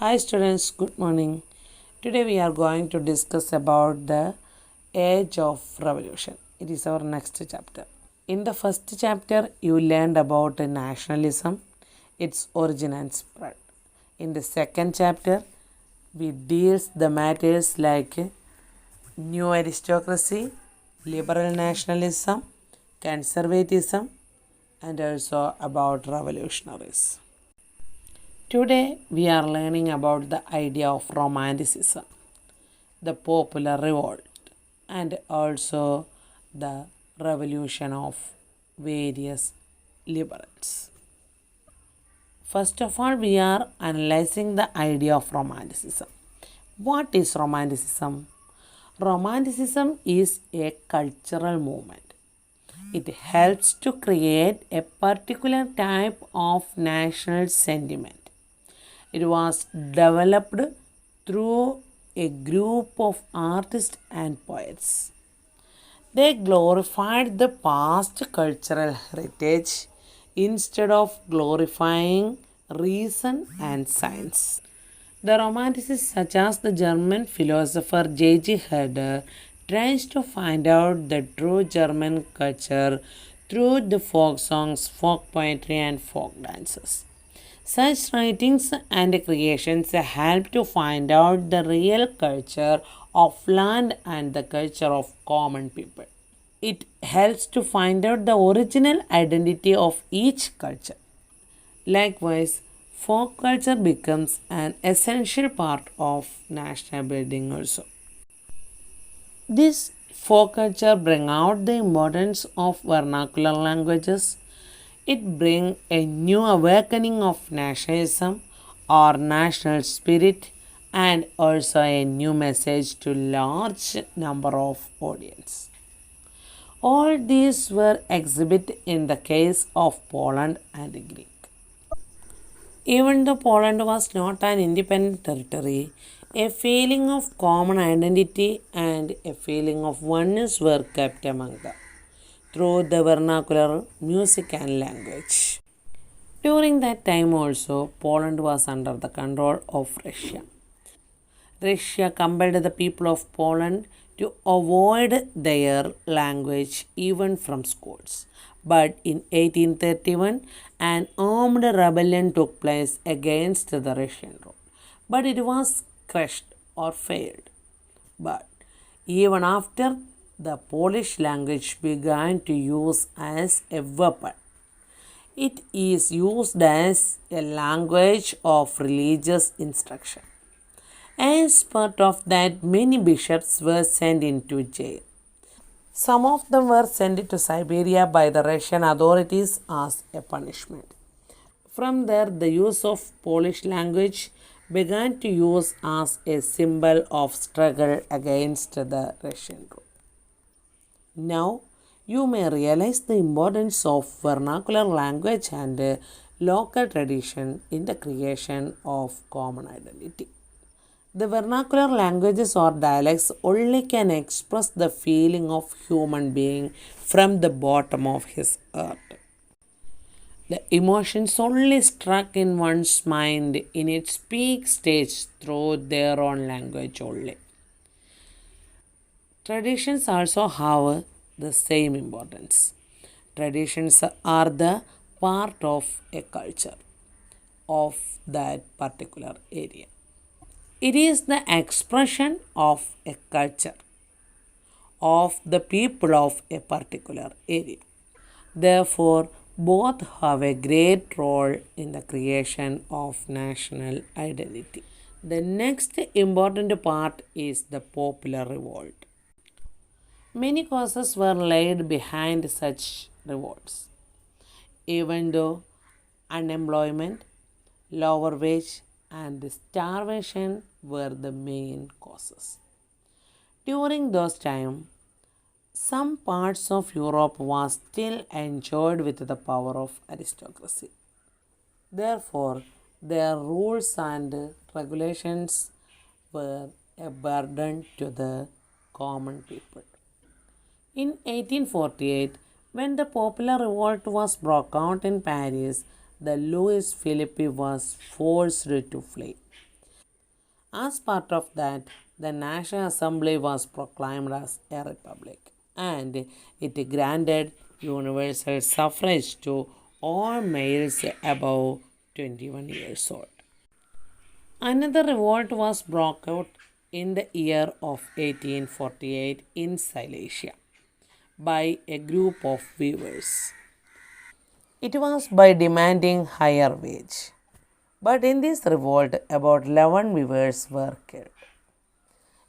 Hi students, good morning. Today we are going to discuss about the age of revolution. It is our next chapter. In the first chapter you learned about nationalism, its origin and spread. In the second chapter we deals the matters like new aristocracy, liberal nationalism, conservatism and also about revolutionaries. Today we are learning about the idea of romanticism, the popular revolt, and also the revolution of various liberals. First of all, we are analyzing the idea of romanticism. What is romanticism? Romanticism is a cultural movement. It helps to create a particular type of national sentiment. It was developed through a group of artists and poets. They glorified the past cultural heritage instead of glorifying reason and science. The Romanticists, such as the German philosopher J.G. Herder, tries to find out the true German culture through the folk songs, folk poetry, and folk dances. Such writings and creations help to find out the real culture of land and the culture of common people. It helps to find out the original identity of each culture. Likewise, folk culture becomes an essential part of national building also. This folk culture bring out the importance of vernacular languages. It bring a new awakening of nationalism or national spirit and also a new message to large number of audience. All these were exhibited in the case of Poland and Greece. Even though Poland was not an independent territory, a feeling of common identity and a feeling of oneness were kept among them through the vernacular music and language. During that time also, Poland was under the control of Russia. Russia compelled the people of Poland to avoid their language even from schools. But in 1831, an armed rebellion took place against the Russian rule. But it was crushed or failed. But even after the Polish language began to use as a weapon, it is used as a language of religious instruction. As part of that, many bishops were sent into jail. Some of them were sent to Siberia by the Russian authorities as a punishment. From there, the use of Polish language began to use as a symbol of struggle against the Russian rule. Now, you may realize the importance of vernacular language and local tradition in the creation of common identity. The vernacular languages or dialects only can express the feeling of human being from the bottom of his heart. The emotions only struck in one's mind in its peak stage through their own language only. Traditions also have the same importance. Traditions are the part of a culture of that particular area. It is the expression of a culture of the people of a particular area. Therefore, both have a great role in the creation of national identity. The next important part is the popular revolt. Many causes were laid behind such revolts. Even though unemployment, lower wage, and starvation were the main causes. During those times, some parts of Europe was still enjoyed with the power of aristocracy. Therefore, their rules and regulations were a burden to the common people. In 1848, when the popular revolt was broke out in Paris, the Louis Philippe was forced to flee. As part of that, the National Assembly was proclaimed as a republic and it granted universal suffrage to all males above 21 years old. Another revolt was broke out in the year of 1848 in Silesia by a group of weavers. It was by demanding higher wage. But in this revolt, about 11 weavers were killed.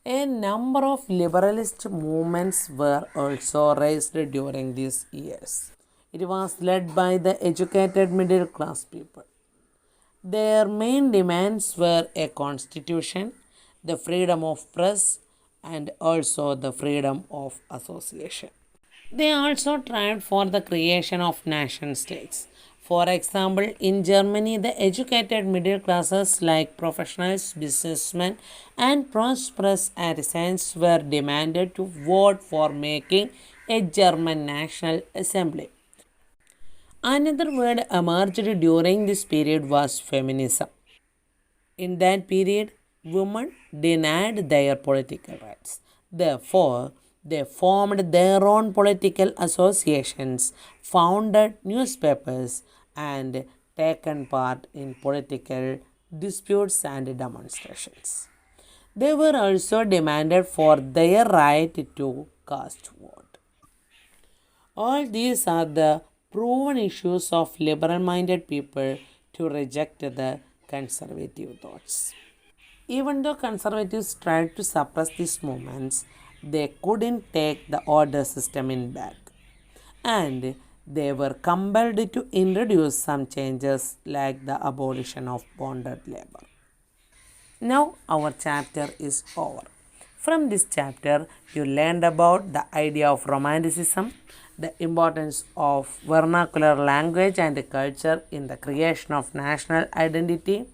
A number of liberalist movements were also raised during these years. It was led by the educated middle class people. Their main demands were a constitution, the freedom of press, and also the freedom of association. They also tried for the creation of nation states. For example, in Germany, the educated middle classes like professionals, businessmen, and prosperous artisans were demanded to vote for making a German national assembly. Another word emerged during this period was feminism. In that period, women denied their political rights. Therefore, they formed their own political associations, founded newspapers, and taken part in political disputes and demonstrations. They were also demanded for their right to cast vote. All these are the proven issues of liberal minded people to reject the conservative thoughts. Even though conservatives tried to suppress these movements, they couldn't take the order system in back. And they were compelled to introduce some changes like the abolition of bonded labor. Now our chapter is over. From this chapter, you learned about the idea of romanticism, the importance of vernacular language and culture in the creation of national identity,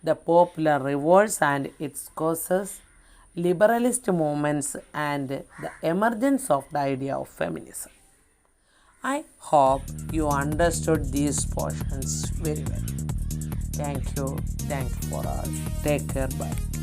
the popular revolts and its causes, liberalist movements, and the emergence of the idea of feminism. I hope you understood these portions very well. Thank you. Thank you for all. Take care. Bye.